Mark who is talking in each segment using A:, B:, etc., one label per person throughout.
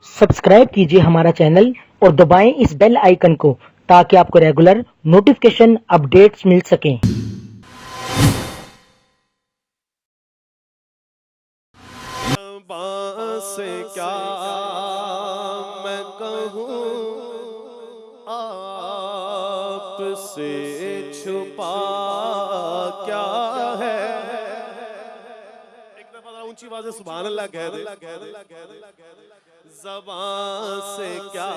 A: Subscribe कीजिए हमारा channel और दबाएं इस बेल आइकन को ताकि आपको रेगुलर नोटिफिकेशन अपडेट्स मिल सकें।
B: से क्या मैं कहूँ आपसे छुपा क्या है। एक दफा ऊंची आवाज से सुभान अल्लाह कह दे। ज़बान से क्या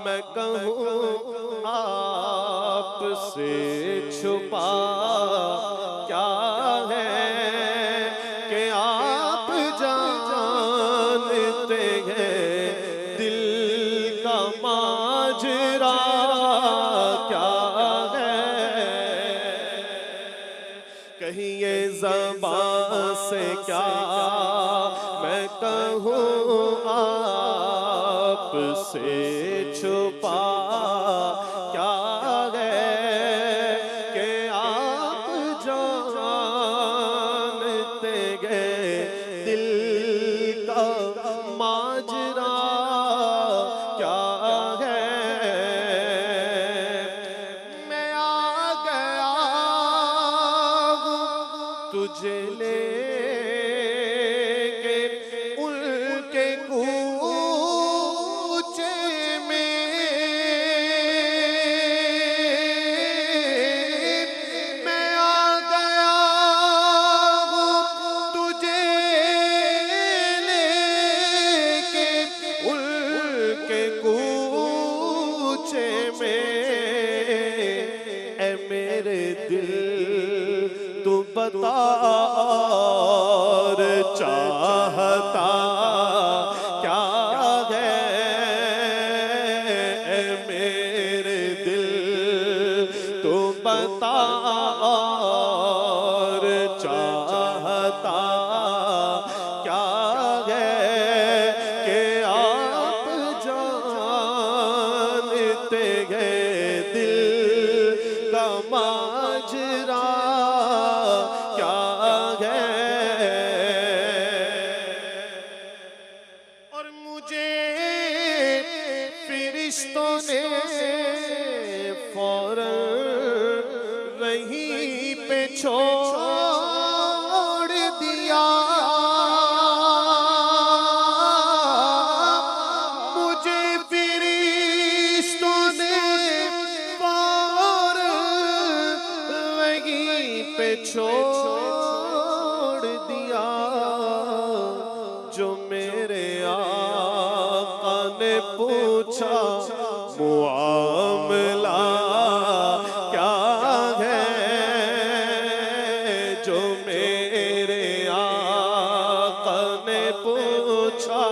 B: मैं कहूँ आपसे छुपा क्या है कि आप जानते हैं दिल का माजरा क्या है। कहिए ज़बान से क्या मैं कहूँ आपसे छुपा क्या है कि आप जानते हैं दिल का माजरा क्या है। मैं आ गया हूँ तुझे लेके उनके कूचे में। मैं आ गया हूँ तुझे लेके उनके कूचे में। ऐ मेरे दिल तू बता और चाहता क्या है। ऐ मेरे दिल तू बता और चाहता क्या है कि आप जानते हैं दिल का माजरा क्या है। और मुझे फरिश्तों ने फौरन वहीं पे छोड़ दिया। मुझे फरिश्तों ने फौरन वहीं पे छोड़ दिया। जो मेरे आका ने पूछा मुआमला क्या है। जो मेरे आका ने पूछा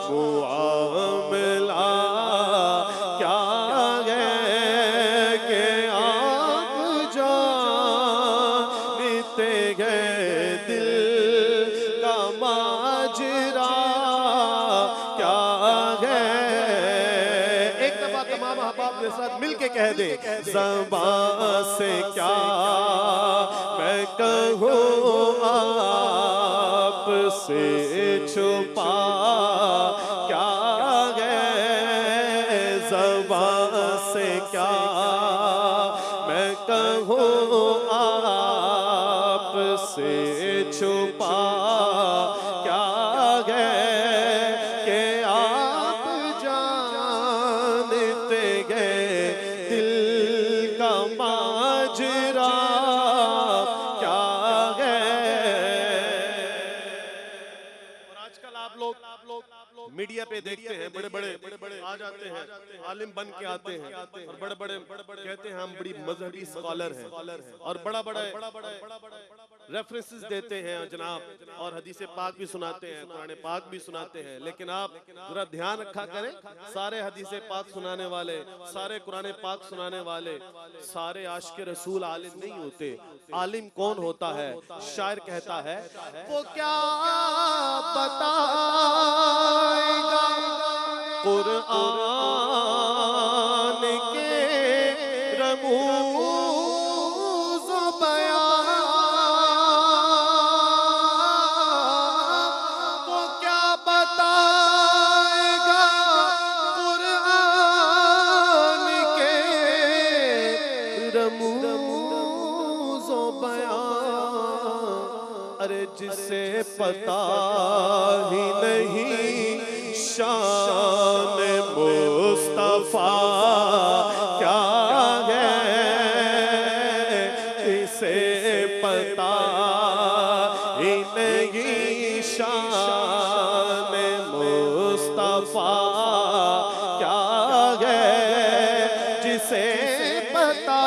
B: मुआमला क्या है कि आप जानते हैं दिल का माजरा क्या है। एक दफा तमाम अहबाब के साथ मिलके कह दे ज़बान से क्या मैं कहूँ आपसे छुपा क्या है। ज़बान से क्या मैं कहूँ आपसे छुपा क्या है कि आप जानते हैं दिल का माजरा क्या है। और आजकल आप लोग मीडिया पे देखते हैं बड़े बड़े आ जाते हैं आलिम बन के आते हैं और बड़े बड़े कहते हैं हम बड़ी मजहबी स्कॉलर हैं और बड़ा बड़ा रेफरेंसेस देते हैं जनाब और हदीसे पाक भी सुनाते हैं कुरान पाक भी सुनाते हैं। लेकिन आप जरा ध्यान रखा करें सारे हदीसे पाक सुनाने वाले सारे कुरान पाक सुनाने वाले सारे आशिक रसूल आलिम नहीं होते। आलिम कौन होता है? शायर कहता है वो क्या बताएगा कुरान के रमूज़ बयान। वो क्या बता पता ही नहीं शान मुस्तफा क्या है, जिसे पता ही नहीं शान मुस्तफा क्या है, जिसे पता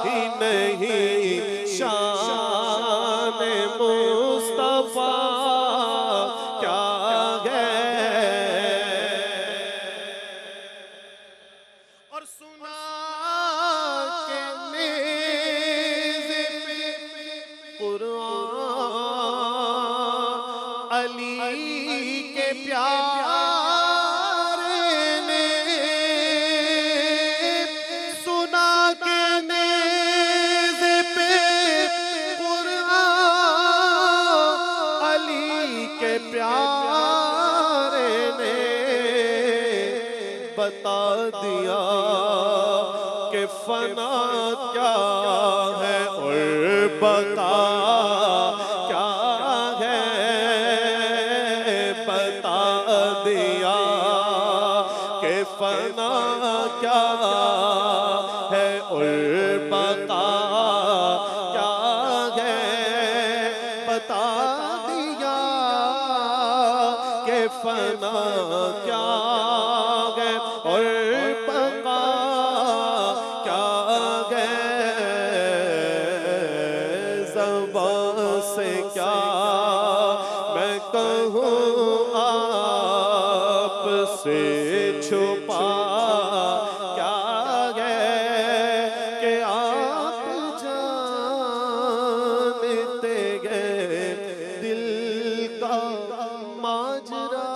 B: ही नहीं शान मुस्तफा क्या है। और सुना के नेज़े पे कुरान अली के प्यारे ने, सुना के नेज़े पे कुरान अली के प्यारे ने बता दिया कि फना क्या है और बका क्या है, बता दिया कि फना क्या है और बका क्या है, बता दिया कि फना क्या है और बका क्या है। ज़बान से क्या मैं कहूँ आप से छुपा क्या है, कि आप जानते गए दिल का माजरा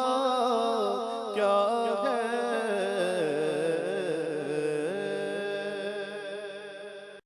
B: क्या